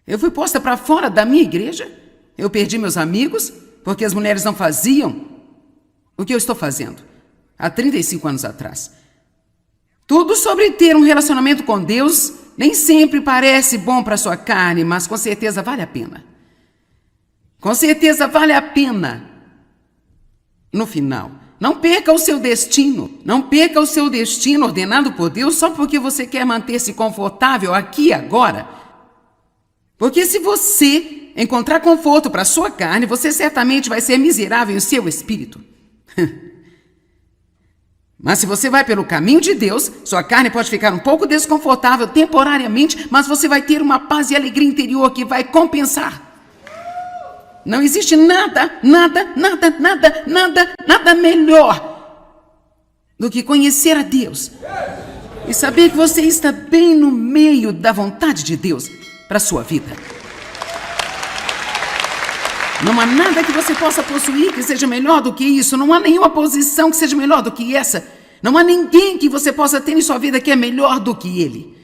Eu fui posta para fora da minha igreja. Eu perdi meus amigos porque as mulheres não faziam o que eu estou fazendo há 35 anos atrás. Tudo sobre ter um relacionamento com Deus nem sempre parece bom para sua carne, mas com certeza vale a pena. Com certeza vale a pena. No final, não perca o seu destino. Não perca o seu destino ordenado por Deus só porque você quer manter-se confortável aqui e agora. Porque se você encontrar conforto para sua carne, você certamente vai ser miserável em seu espírito. Mas se você vai pelo caminho de Deus, sua carne pode ficar um pouco desconfortável temporariamente, mas você vai ter uma paz e alegria interior que vai compensar. Não existe nada melhor do que conhecer a Deus e saber que você está bem no meio da vontade de Deus para a sua vida. Não há nada que você possa possuir que seja melhor do que isso. Não há nenhuma posição que seja melhor do que essa. Não há ninguém que você possa ter em sua vida que é melhor do que ele.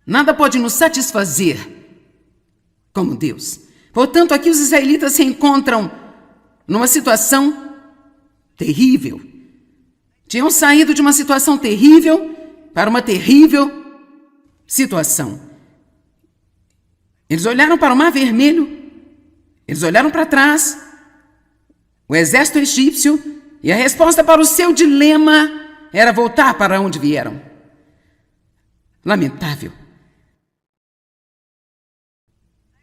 Nada pode nos satisfazer como Deus. Portanto, aqui os israelitas se encontram numa situação terrível. Tinham saído de uma situação terrível para uma terrível situação. Eles olharam para o Mar Vermelho. Eles olharam para trás, o exército egípcio, e a resposta para o seu dilema era voltar para onde vieram. Lamentável.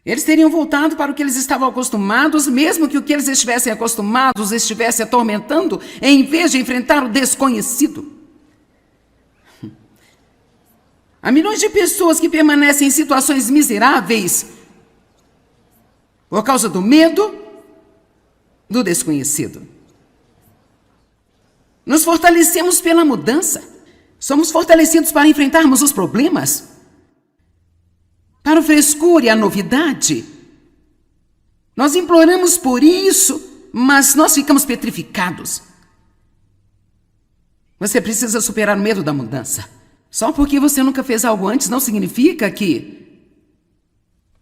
Eles teriam voltado para o que eles estavam acostumados, mesmo que o que eles estivessem acostumados estivesse atormentando, em vez de enfrentar o desconhecido. Há milhões de pessoas que permanecem em situações miseráveis por causa do medo do desconhecido. Nos fortalecemos pela mudança. Somos fortalecidos para enfrentarmos os problemas, para o frescor e a novidade. Nós imploramos por isso, mas nós ficamos petrificados. Você precisa superar o medo da mudança. Só porque você nunca fez algo antes não significa que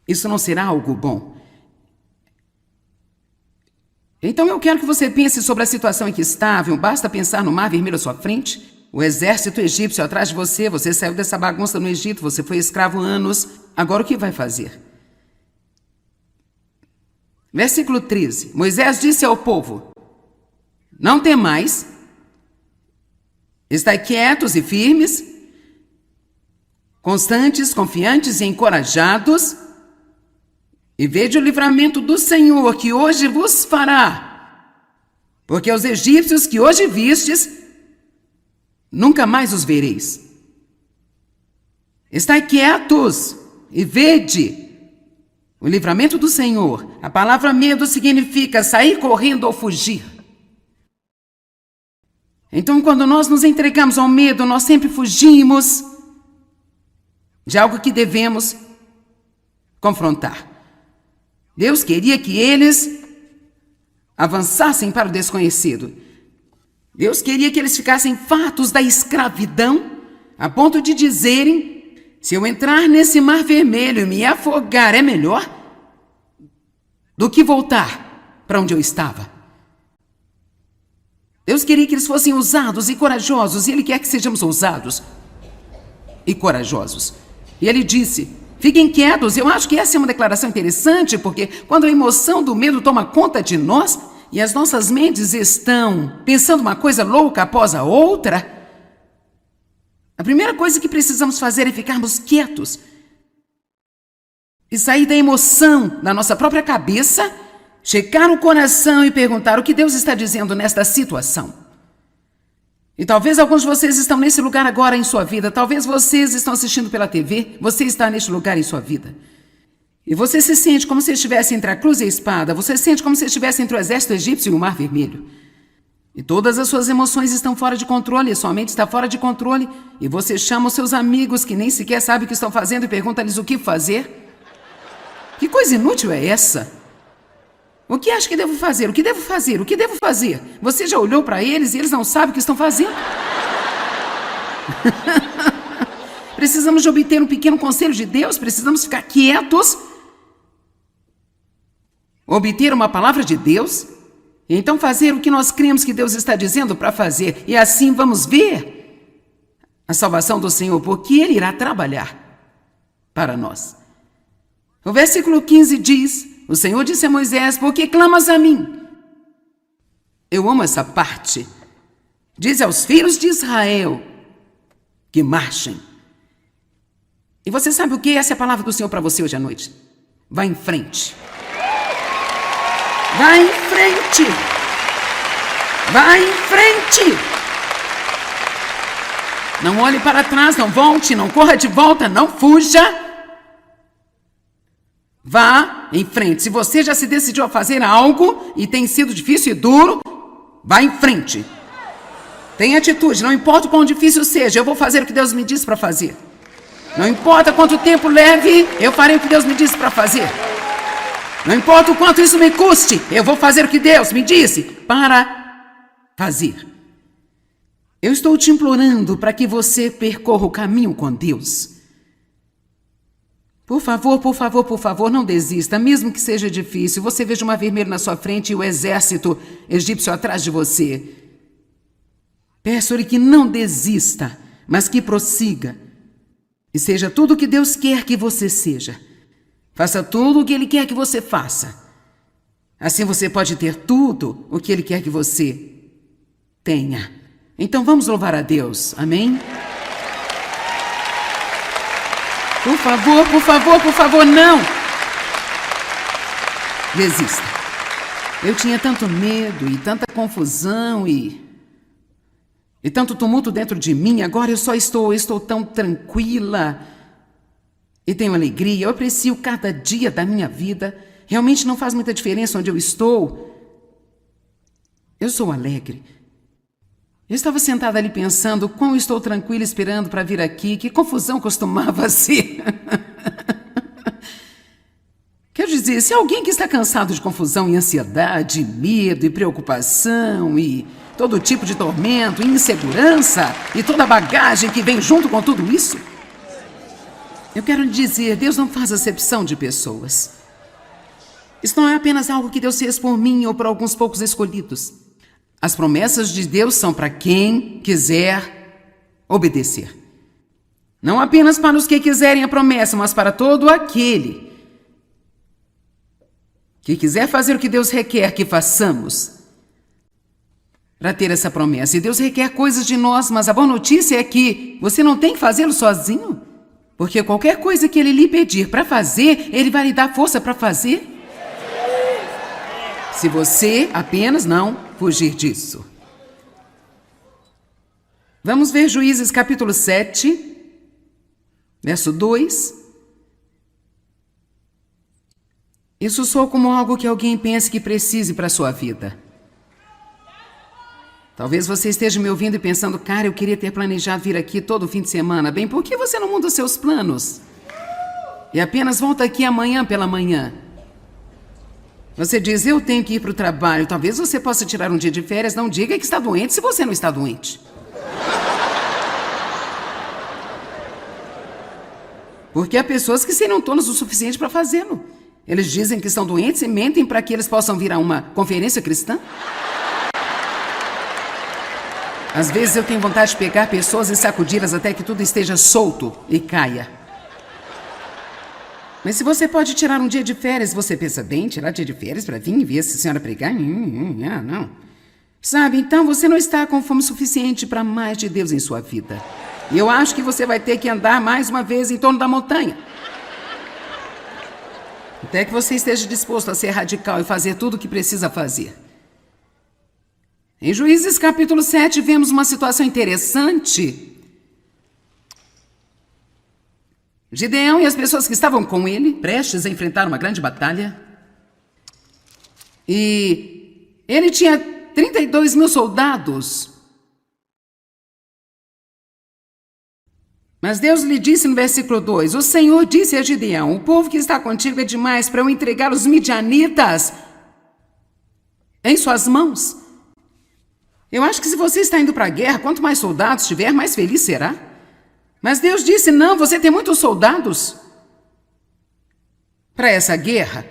isso não será algo bom. Então eu quero que você pense sobre a situação em que estava. Basta pensar no Mar Vermelho à sua frente. O exército egípcio atrás de você. Você saiu dessa bagunça no Egito. Você foi escravo anos. Agora o que vai fazer? Versículo 13. Moisés disse ao povo: não temais. Estai quietos e firmes, constantes, confiantes e encorajados, e vede o livramento do Senhor que hoje vos fará. Porque os egípcios que hoje vistes, nunca mais os vereis. Estai quietos e vede o livramento do Senhor. A palavra medo significa sair correndo ou fugir. Então, quando nós nos entregamos ao medo, nós sempre fugimos de algo que devemos confrontar. Deus queria que eles avançassem para o desconhecido. Deus queria que eles ficassem fartos da escravidão, a ponto de dizerem: se eu entrar nesse mar vermelho e me afogar, é melhor do que voltar para onde eu estava. Deus queria que eles fossem ousados e corajosos, e Ele quer que sejamos ousados e corajosos. E Ele disse: fiquem quietos. Eu acho que essa é uma declaração interessante, porque quando a emoção do medo toma conta de nós e as nossas mentes estão pensando uma coisa louca após a outra, a primeira coisa que precisamos fazer é ficarmos quietos e sair da emoção da nossa própria cabeça, checar o coração e perguntar o que Deus está dizendo nesta situação. E talvez alguns de vocês estão nesse lugar agora em sua vida. Talvez vocês estão assistindo pela TV. Você está neste lugar em sua vida. E você se sente como se estivesse entre a cruz e a espada. Você se sente como se estivesse entre o exército egípcio e o Mar Vermelho. E todas as suas emoções estão fora de controle. Sua mente está fora de controle. E você chama os seus amigos que nem sequer sabem o que estão fazendo e pergunta-lhes o que fazer. Que coisa inútil é essa? O que acha que devo fazer? O que devo fazer? O que devo fazer? Você já olhou para eles e eles não sabem o que estão fazendo? Precisamos de obter um pequeno conselho de Deus, precisamos ficar quietos, obter uma palavra de Deus, e então fazer o que nós cremos que Deus está dizendo para fazer. E assim vamos ver a salvação do Senhor, porque Ele irá trabalhar para nós. O versículo 15 diz: o Senhor disse a Moisés: por que clamas a mim? Eu amo essa parte. Diz aos filhos de Israel que marchem. E você sabe o que? Essa é a palavra do Senhor para você hoje à noite. Vá em frente. Vá em frente. Vá em frente. Não olhe para trás, não volte, não corra de volta, não fuja. Vá em frente. Se você já se decidiu a fazer algo e tem sido difícil e duro, vá em frente. Tenha atitude, não importa o quão difícil seja, eu vou fazer o que Deus me disse para fazer. Não importa quanto tempo leve, eu farei o que Deus me disse para fazer. Não importa o quanto isso me custe, eu vou fazer o que Deus me disse para fazer. Eu estou te implorando para que você percorra o caminho com Deus. Por favor, por favor, por favor, não desista, mesmo que seja difícil. Você veja o Mar Vermelho na sua frente e o exército egípcio atrás de você. Peço-lhe que não desista, mas que prossiga. E seja tudo o que Deus quer que você seja. Faça tudo o que Ele quer que você faça. Assim você pode ter tudo o que Ele quer que você tenha. Então vamos louvar a Deus. Amém? Por favor, por favor, por favor, não! Desista. Eu tinha tanto medo e tanta confusão e tanto tumulto dentro de mim. Agora eu estou tão tranquila e tenho alegria. Eu aprecio cada dia da minha vida. Realmente não faz muita diferença onde eu estou. Eu sou alegre. Eu estava sentada ali pensando quão estou tranquila esperando para vir aqui, que confusão costumava ser. Quero dizer, se alguém que está cansado de confusão e ansiedade, medo e preocupação e todo tipo de tormento, insegurança e toda a bagagem que vem junto com tudo isso, eu quero dizer, Deus não faz acepção de pessoas. Isso não é apenas algo que Deus fez por mim ou por alguns poucos escolhidos. As promessas de Deus são para quem quiser obedecer. Não apenas para os que quiserem a promessa, mas para todo aquele que quiser fazer o que Deus requer que façamos para ter essa promessa. E Deus requer coisas de nós, mas a boa notícia é que você não tem que fazê-lo sozinho. Porque qualquer coisa que Ele lhe pedir para fazer, Ele vai lhe dar força para fazer. Se você apenas não fugir disso. Vamos ver Juízes capítulo 7, verso 2. Isso soa como algo que alguém pense que precise para a sua vida. Talvez você esteja me ouvindo e pensando, cara, eu queria ter planejado vir aqui todo fim de semana. Bem, por que você não muda os seus planos? E apenas volta aqui amanhã pela manhã. Você diz, eu tenho que ir para o trabalho. Talvez você possa tirar um dia de férias. Não diga que está doente se você não está doente. Porque há pessoas que seriam tolas o suficiente para fazê-lo. Eles dizem que estão doentes e mentem para que eles possam vir a uma conferência cristã. Às vezes eu tenho vontade de pegar pessoas e sacudi-las até que tudo esteja solto e caia. Mas se você pode tirar um dia de férias, você pensa, bem, tirar dia de férias para vir e ver essa senhora pregar? Não. Sabe, então você não está com fome suficiente para mais de Deus em sua vida. E eu acho que você vai ter que andar mais uma vez em torno da montanha. Até que você esteja disposto a ser radical e fazer tudo o que precisa fazer. Em Juízes capítulo 7, vemos uma situação interessante. Gideão e as pessoas que estavam com ele, prestes a enfrentar uma grande batalha. E ele tinha 32 mil soldados. Mas Deus lhe disse no versículo 2, o Senhor disse a Gideão, o povo que está contigo é demais para eu entregar os midianitas em suas mãos. Eu acho que se você está indo para a guerra, quanto mais soldados tiver, mais feliz será. Mas Deus disse, não, você tem muitos soldados para essa guerra.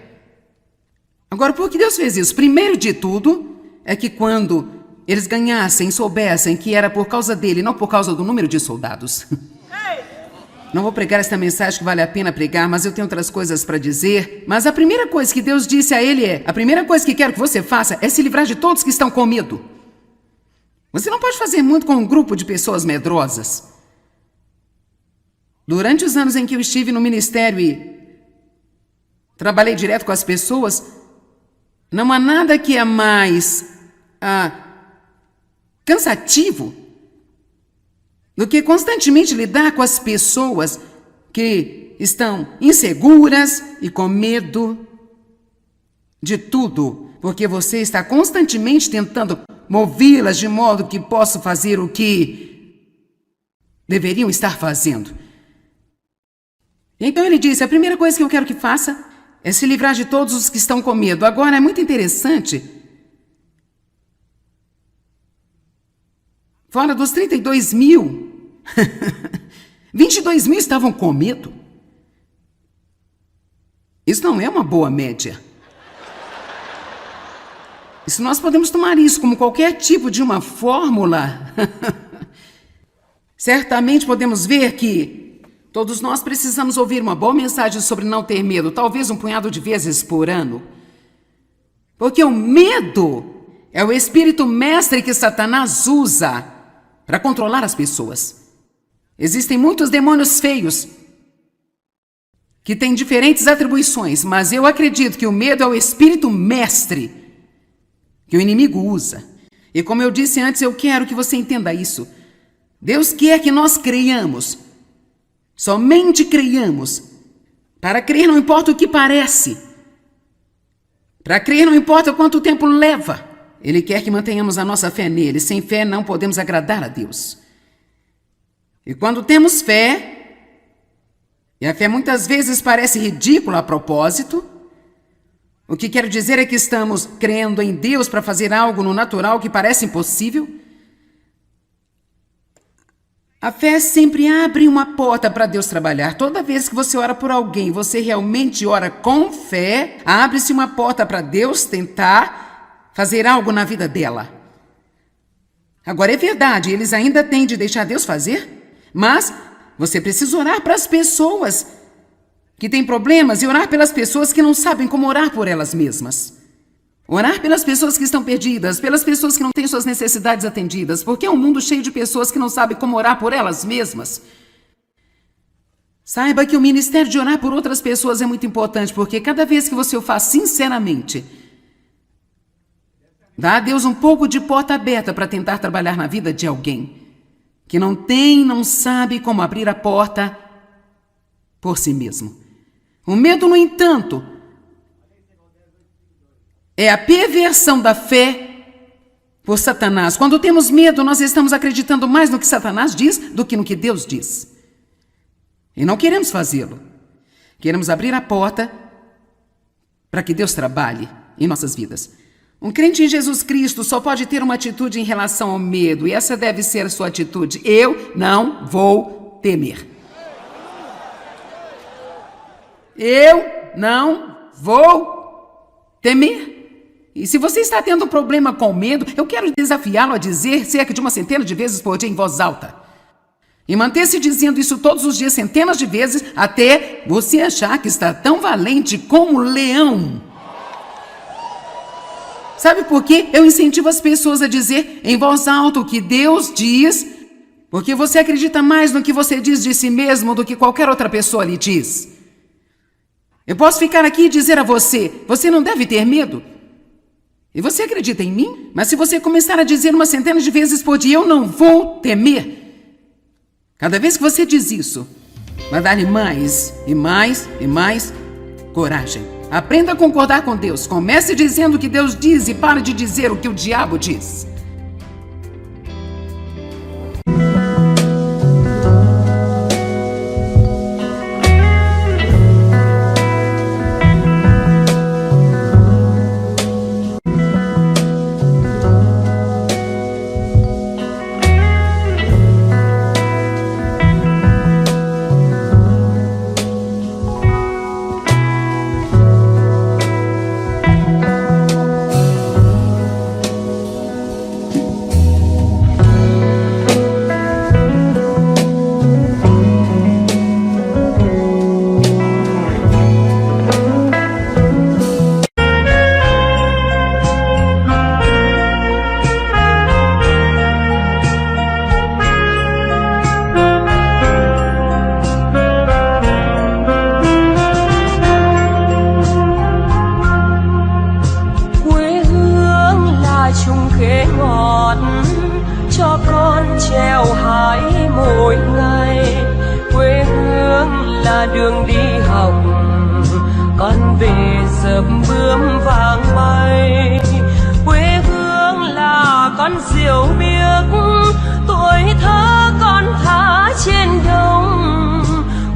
Agora, por que Deus fez isso? Primeiro de tudo, é que quando eles ganhassem, soubessem que era por causa dele, não por causa do número de soldados. Não vou pregar esta mensagem que vale a pena pregar, mas eu tenho outras coisas para dizer. Mas a primeira coisa que Deus disse a ele é, a primeira coisa que quero que você faça é se livrar de todos que estão com medo. Você não pode fazer muito com um grupo de pessoas medrosas. Durante os anos em que eu estive no ministério e trabalhei direto com as pessoas, não há nada que é mais cansativo do que constantemente lidar com as pessoas que estão inseguras e com medo de tudo, porque você está constantemente tentando movê-las de modo que possam fazer o que deveriam estar fazendo. Então ele disse, a primeira coisa que eu quero que faça é se livrar de todos os que estão com medo. Agora, é muito interessante. Fora dos 32 mil, 22 mil estavam com medo. Isso não é uma boa média. E se nós podemos tomar isso como qualquer tipo de uma fórmula, certamente podemos ver que todos nós precisamos ouvir uma boa mensagem sobre não ter medo, talvez um punhado de vezes por ano. Porque o medo é o espírito mestre que Satanás usa para controlar as pessoas. Existem muitos demônios feios que têm diferentes atribuições, mas eu acredito que o medo é o espírito mestre que o inimigo usa. E como eu disse antes, eu quero que você entenda isso. Deus quer que nós creiamos. Somente creiamos. Para crer não importa o que parece. Para crer não importa quanto tempo leva. Ele quer que mantenhamos a nossa fé nele. Sem fé não podemos agradar a Deus. E quando temos fé, e a fé muitas vezes parece ridícula a propósito, o que quero dizer é que estamos crendo em Deus para fazer algo no natural que parece impossível. A fé sempre abre uma porta para Deus trabalhar. Toda vez que você ora por alguém, você realmente ora com fé, abre-se uma porta para Deus tentar fazer algo na vida dela. Agora é verdade, eles ainda têm de deixar Deus fazer, mas você precisa orar para as pessoas que têm problemas e orar pelas pessoas que não sabem como orar por elas mesmas. Orar pelas pessoas que estão perdidas, pelas pessoas que não têm suas necessidades atendidas, porque é um mundo cheio de pessoas que não sabem como orar por elas mesmas. Saiba que o ministério de orar por outras pessoas é muito importante, porque cada vez que você o faz sinceramente, dá a Deus um pouco de porta aberta para tentar trabalhar na vida de alguém que não sabe como abrir a porta por si mesmo. O medo, no entanto, é a perversão da fé por Satanás. Quando temos medo, nós estamos acreditando mais no que Satanás diz do que no que Deus diz. E não queremos fazê-lo. Queremos abrir a porta para que Deus trabalhe em nossas vidas. Um crente em Jesus Cristo só pode ter uma atitude em relação ao medo, e essa deve ser a sua atitude. Eu não vou temer. Eu não vou temer. E se você está tendo um problema com medo, eu quero desafiá-lo a dizer cerca de 100 de vezes por dia em voz alta. E manter-se dizendo isso todos os dias, centenas de vezes, até você achar que está tão valente como leão. Sabe por quê? Eu incentivo as pessoas a dizer em voz alta o que Deus diz, porque você acredita mais no que você diz de si mesmo do que qualquer outra pessoa lhe diz. Eu posso ficar aqui e dizer a você, você não deve ter medo. E você acredita em mim? Mas se você começar a dizer 100 de vezes por dia, eu não vou temer. Cada vez que você diz isso, vai dar-lhe mais e mais e mais coragem. Aprenda a concordar com Deus. Comece dizendo o que Deus diz e pare de dizer o que o diabo diz. Đường đi học con về sớm bướm vàng bay, quê hương là con diều biếc, tuổi thơ con thả trên đồng,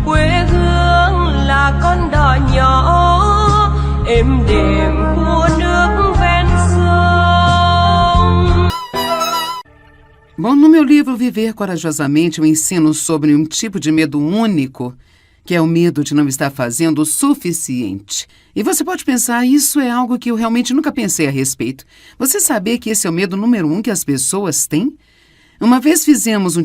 quê hương là con đò nhỏ êm đềm của nước ven sông. Bom, no meu livro Viver Corajosamente, eu ensino sobre um tipo de medo único, que é o medo de não estar fazendo o suficiente. E você pode pensar, isso é algo que eu realmente nunca pensei a respeito. Você sabia que esse é o medo número 1 que as pessoas têm? Uma vez fizemos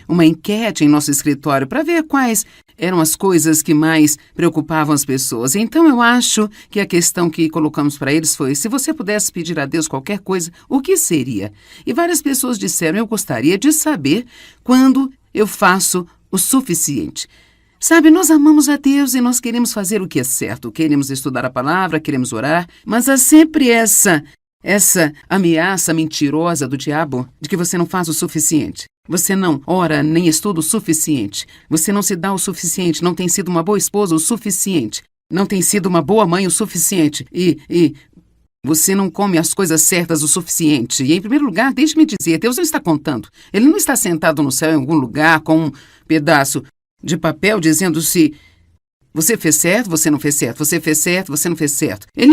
uma enquete em nosso escritório para ver quais eram as coisas que mais preocupavam as pessoas. Então eu acho que a questão que colocamos para eles foi, se você pudesse pedir a Deus qualquer coisa, o que seria? E várias pessoas disseram, eu gostaria de saber quando eu faço o suficiente. Sabe, nós amamos a Deus e nós queremos fazer o que é certo. Queremos estudar a palavra, queremos orar, mas há sempre essa ameaça mentirosa do diabo de que você não faz o suficiente. Você não ora nem estuda o suficiente. Você não se dá o suficiente, não tem sido uma boa esposa o suficiente. Não tem sido uma boa mãe o suficiente. E você não come as coisas certas o suficiente. E, em primeiro lugar, deixe-me dizer, Deus não está contando. Ele não está sentado no céu em algum lugar com um pedaço de papel dizendo se você fez certo, você não fez certo, você fez certo, você não fez certo. Ele